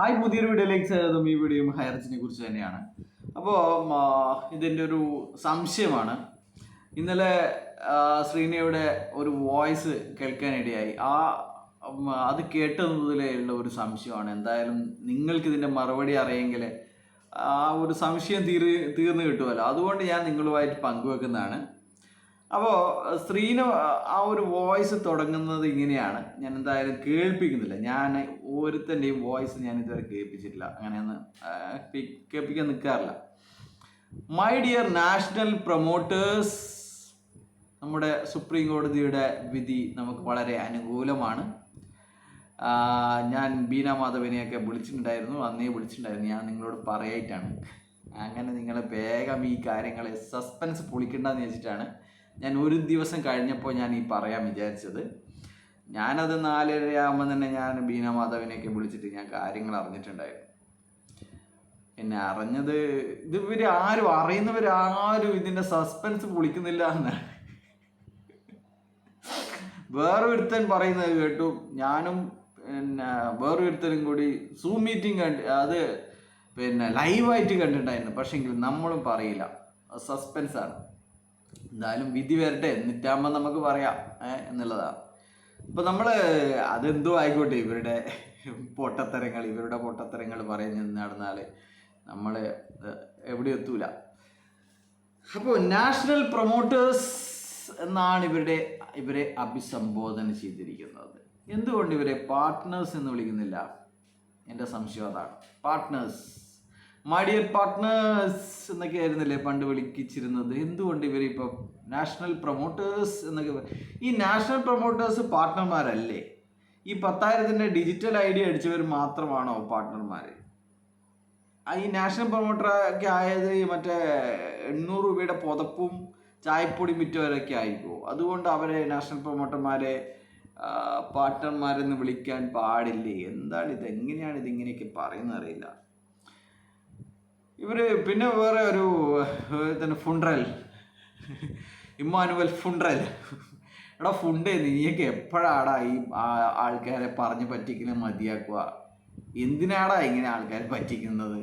Hi, പുതിയൊരു വീഡിയോയിലേക്ക് സ്വാഗതം. ഈ വീഡിയോയും ഹൈറച്ചിനെ കുറിച്ച് തന്നെയാണ്. അപ്പോൾ ഇതിൻ്റെ ഒരു സംശയമാണ്. ഇന്നലെ ശ്രീനയുടെ ഒരു വോയിസ് കേൾക്കാനിടയായി. അത് കേട്ടതിലേ ഉള്ള ഒരു സംശയമാണ്. എന്തായാലും നിങ്ങൾക്ക് ഇതിൻ്റെ മറുപടി അറിയെങ്കിൽ ആ ഒരു സംശയം തീർന്നു കിട്ടുമല്ലോ. അതുകൊണ്ട് ഞാൻ നിങ്ങളുമായിട്ട് പങ്കുവെക്കുന്നതാണ്. അപ്പോൾ ശ്രീന ആ ഒരു വോയിസ് തുടങ്ങുന്നത് ഇങ്ങനെയാണ്. ഞാൻ എന്തായാലും കേൾപ്പിക്കുന്നില്ല. ഞാൻ ഓരോരുത്തൻ്റെയും വോയിസ് ഞാൻ ഇതുവരെ കേൾപ്പിച്ചിട്ടില്ല. അങ്ങനെയൊന്നും കേൾപ്പിക്കാൻ നിൽക്കാറില്ല. മൈ ഡിയർ നാഷണൽ പ്രൊമോട്ടേഴ്സ്, നമ്മുടെ സുപ്രീം കോടതിയുടെ വിധി നമുക്ക് വളരെ അനുകൂലമാണ്. ഞാൻ ബീന മാധവനെയൊക്കെ വിളിച്ചിട്ടുണ്ടായിരുന്നു, അന്നേ വിളിച്ചിട്ടുണ്ടായിരുന്നു. ഞാൻ നിങ്ങളോട് പറയായിട്ടാണ്. അങ്ങനെ നിങ്ങൾ വേഗം ഈ കാര്യങ്ങളെ സസ്പെൻസ് പൊളിക്കണ്ടെന്ന് വെച്ചിട്ടാണ് ഞാൻ ഒരു ദിവസം കഴിഞ്ഞപ്പോൾ ഞാൻ ഈ പറയാൻ വിചാരിച്ചത്. ഞാനത് 4:30 ആകുമ്പോൾ തന്നെ ഞാൻ ബീന മാധവനെയൊക്കെ വിളിച്ചിട്ട് ഞാൻ കാര്യങ്ങൾ അറിഞ്ഞിട്ടുണ്ടായിരുന്നു. എന്നെ അറിഞ്ഞത് ഇത് അറിയുന്നവരാരും ഇതിൻ്റെ സസ്പെൻസ് പൊളിക്കുന്നില്ല എന്നാണ്. വേറൊരുത്തൻ പറയുന്നത് കേട്ടു. ഞാനും വേറൊരുത്തനും കൂടി സൂം മീറ്റിംഗ് അത് ലൈവായിട്ട് കണ്ടിട്ടുണ്ടായിരുന്നു. പക്ഷെങ്കിൽ നമ്മളും പറയില്ല, സസ്പെൻസാണ്. എന്തായാലും വിധി വരട്ടെ, എന്നിട്ടാകുമ്പോൾ നമുക്ക് പറയാം എന്നുള്ളതാണ്. ഇപ്പം നമ്മൾ അതെന്തോ ആയിക്കോട്ടെ, ഇവരുടെ പൊട്ടത്തരങ്ങൾ പറഞ്ഞ് നടന്നാൽ നമ്മൾ എവിടെ എത്തൂല. അപ്പോൾ നാഷണൽ പ്രൊമോട്ടേഴ്സ് എന്നാണ് ഇവരെ അഭിസംബോധന ചെയ്തിരിക്കുന്നത്. എന്തുകൊണ്ട് ഇവരെ പാർട്ട്നേഴ്സ് എന്ന് വിളിക്കുന്നില്ല? എൻ്റെ സംശയം അതാണ്. പാർട്ട്നേഴ്സ്, മൈ ഡിയർ പാർട്ട്നേഴ്സ് എന്നൊക്കെ ആയിരുന്നില്ലേ പണ്ട് വിളിച്ചിരുന്നത്. എന്തുകൊണ്ട് ഇവരിപ്പം നാഷണൽ പ്രൊമോട്ടേഴ്സ് എന്നൊക്കെ? ഈ നാഷണൽ പ്രൊമോട്ടേഴ്സ് പാർട്ട്ണർമാരല്ലേ? ഈ 10,000-ൻ്റെ ഡിജിറ്റൽ ഐഡിയ അടിച്ചവർ മാത്രമാണോ പാർട്ട്ണർമാർ? ഈ നാഷണൽ പ്രൊമോട്ടറൊക്കെ ആയത് മറ്റേ 800 രൂപയുടെ പുതപ്പും ചായപ്പൊടി മിറ്റവരൊക്കെ ആയിക്കോ? അതുകൊണ്ട് അവരെ നാഷണൽ പ്രൊമോട്ടർമാരെ പാർട്ട്ണർമാരെന്ന് വിളിക്കാൻ പാടില്ലേ? എന്താണ് ഇത്? എങ്ങനെയാണ് ഇതിങ്ങനെയൊക്കെ പറയുന്നത് അറിയില്ല. ഇവർ പിന്നെ വേറെ ഒരു ഫുണ്ട്രൽ, ഇമ്മാനുവൽ ഫുണ്ട്രൽ. എടാ ഫുണ്ടേ, നീയൊക്കെ എപ്പോഴാടാ ഈ ആൾക്കാരെ പറഞ്ഞ് പറ്റിക്കലും മതിയാക്കുക? എന്തിനാടാ ഇങ്ങനെ ആൾക്കാരെ പറ്റിക്കുന്നത്?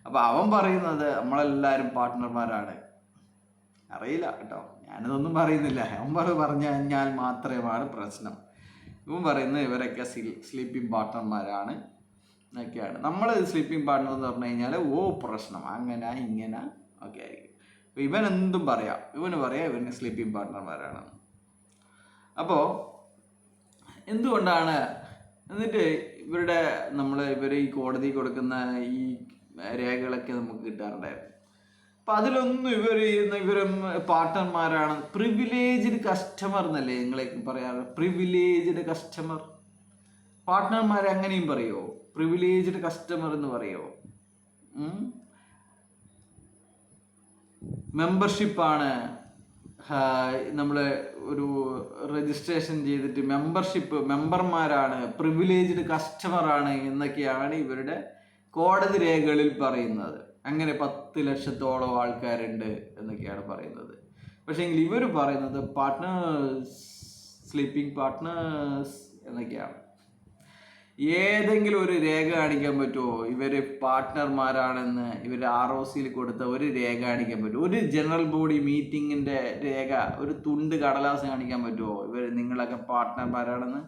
അപ്പം അവൻ പറയുന്നത് നമ്മളെല്ലാവരും പാർട്ട്ണർമാരാണ്. അറിയില്ല കേട്ടോ, ഞാനിതൊന്നും പറയുന്നില്ല. അവൻ പറഞ്ഞു കഴിഞ്ഞാൽ മാത്രമാണ് പ്രശ്നം. ഇവൻ പറയുന്നത് ഇവരൊക്കെ സ്ലീപ്പിംഗ് പാർട്ട്ണർമാരാണ് എന്നൊക്കെയാണ്. നമ്മൾ സ്ലീപ്പിംഗ് പാർട്ട്ണർ എന്ന് പറഞ്ഞു കഴിഞ്ഞാൽ പ്രശ്നം അങ്ങനെ ഇങ്ങനെ ഒക്കെ ആയിരിക്കും. അപ്പോൾ ഇവൻ എന്തും പറയാം, ഇവന് സ്ലീപ്പിംഗ് പാർട്ട്ണർമാരാണ്. അപ്പോൾ എന്തുകൊണ്ടാണ് എന്നിട്ട് ഇവർ ഈ കോടതി കൊടുക്കുന്ന ഈ രേഖകളൊക്കെ നമുക്ക് കിട്ടാറുണ്ടായിരുന്നു. അപ്പം അതിലൊന്നും ഇവരും പാർട്ട്ണർമാരാണ്. പ്രിവിലേജ്ഡ് കസ്റ്റമർ എന്നല്ലേ നിങ്ങളേക്ക് പറയാറ്? Privileged customer. പാർട്ട്ണർമാരെ അങ്ങനെയും പറയുമോ? പ്രിവിലേജ്ഡ് കസ്റ്റമർ എന്ന് പറയുമോ? മെമ്പർഷിപ്പാണ്, നമ്മൾ ഒരു രജിസ്ട്രേഷൻ ചെയ്തിട്ട് മെമ്പർമാരാണ്, പ്രിവിലേജ്ഡ് കസ്റ്റമറാണ് എന്നൊക്കെയാണ് ഇവരുടെ കോടതി രേഖകളിൽ പറയുന്നത്. അങ്ങനെ 10 ലക്ഷത്തോളം ആൾക്കാരുണ്ട് എന്നൊക്കെയാണ് പറയുന്നത്. പക്ഷേ എങ്കിൽ ഇവർ പറയുന്നത് പാർട്ട്നേഴ്സ്, സ്ലീപ്പിംഗ് പാർട്ട്നേഴ്സ് എന്നൊക്കെയാണ്. ഏതെങ്കിലും ഒരു രേഖ കാണിക്കാൻ പറ്റുമോ ഇവർ പാർട്ട്ണർമാരാണെന്ന്? ഇവർ ROCയിൽ കൊടുത്ത ഒരു രേഖ കാണിക്കാൻ പറ്റുമോ? ഒരു ജനറൽ ബോഡി മീറ്റിങ്ങിൻ്റെ രേഖ, ഒരു തുണ്ട് കടലാസ് കാണിക്കാൻ പറ്റുമോ നിങ്ങളൊക്കെ പാർട്ട്ണർമാരാണെന്ന്?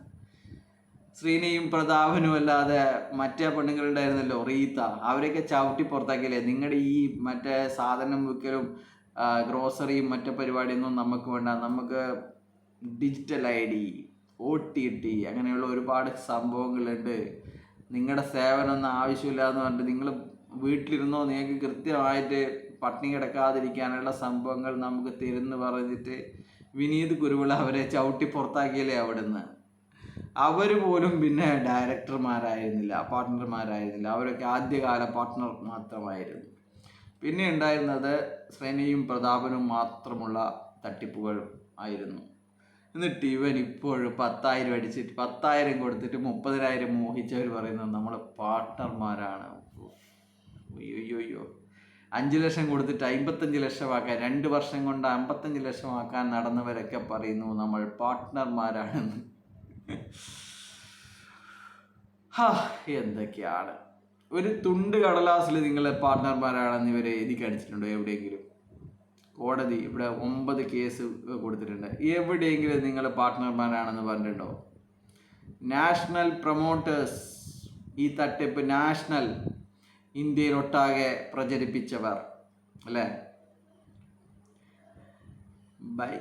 ശ്രീനയും പ്രതാപനും അല്ലാതെ മറ്റേ പെണ്ണുങ്ങളുണ്ടായിരുന്നല്ലോ, റീത്ത, അവരെയൊക്കെ ചവിട്ടി പുറത്താക്കിയല്ലേ? നിങ്ങളുടെ ഈ മറ്റേ സാധനം വിൽക്കലും ഗ്രോസറിയും മറ്റേ പരിപാടിയൊന്നും നമുക്ക് വേണ്ട. നമുക്ക് ഡിജിറ്റൽ ID, OTT അങ്ങനെയുള്ള ഒരുപാട് സംഭവങ്ങളുണ്ട്. നിങ്ങളുടെ സേവനമൊന്നും ആവശ്യമില്ല എന്ന് പറഞ്ഞിട്ട് നിങ്ങൾ വീട്ടിലിരുന്നോ, നിങ്ങൾക്ക് കൃത്യമായിട്ട് പട്ടിണി കിടക്കാതിരിക്കാനുള്ള സംഭവങ്ങൾ നമുക്ക് തരുമെന്ന് പറഞ്ഞിട്ട് വിനീത് കുരുവിള അവരെ ചവിട്ടി പുറത്താക്കിയല്ലേ അവിടുന്ന്. അവർ പോലും പിന്നെ ഡയറക്ടർമാരായിരുന്നില്ല, പാർട്ട്ണർമാരായിരുന്നില്ല. അവരൊക്കെ ആദ്യകാല പാർട്ട്ണർ മാത്രമായിരുന്നു. പിന്നെ ഉണ്ടായിരുന്നത് ശ്രേനയും പ്രതാപനും മാത്രമുള്ള തട്ടിപ്പുകൾ ആയിരുന്നു. എന്നിട്ട് ഇവൻ ഇപ്പോഴും 10,000 അടിച്ചിട്ട് 10,000 കൊടുത്തിട്ട് 30,000 മോഹിച്ചവർ പറയുന്നത് നമ്മൾ പാർട്ട്ണർമാരാണ്. അയ്യോ, 5 ലക്ഷം കൊടുത്തിട്ട് 55 ലക്ഷമാക്കാൻ, 2 വർഷം കൊണ്ട് 55 ലക്ഷമാക്കാൻ നടന്നവരൊക്കെ പറയുന്നു നമ്മൾ പാർട്ട്ണർമാരാണെന്ന്. ഹാ, എന്തൊക്കെയാണ്. ഒരു തുണ്ട് കടലാസിൽ നിങ്ങളെ പാർട്ട്ണർമാരാണെന്ന് ഇവരെ എഴുതി കാണിച്ചിട്ടുണ്ടോ എവിടെയെങ്കിലും? കോടതി ഇവിടെ 9 കേസ് കൊടുത്തിട്ടുണ്ട്. എവിടെയെങ്കിലും നിങ്ങൾ പാർട്ട്ണർമാരാണെന്ന് പറഞ്ഞിട്ടുണ്ടോ? നാഷണൽ പ്രൊമോട്ടേഴ്സ്, ഈ തട്ടിപ്പ് നാഷണൽ ഇന്ത്യയിലൊട്ടാകെ പ്രചരിപ്പിച്ചവർ അല്ലേ? ബൈ.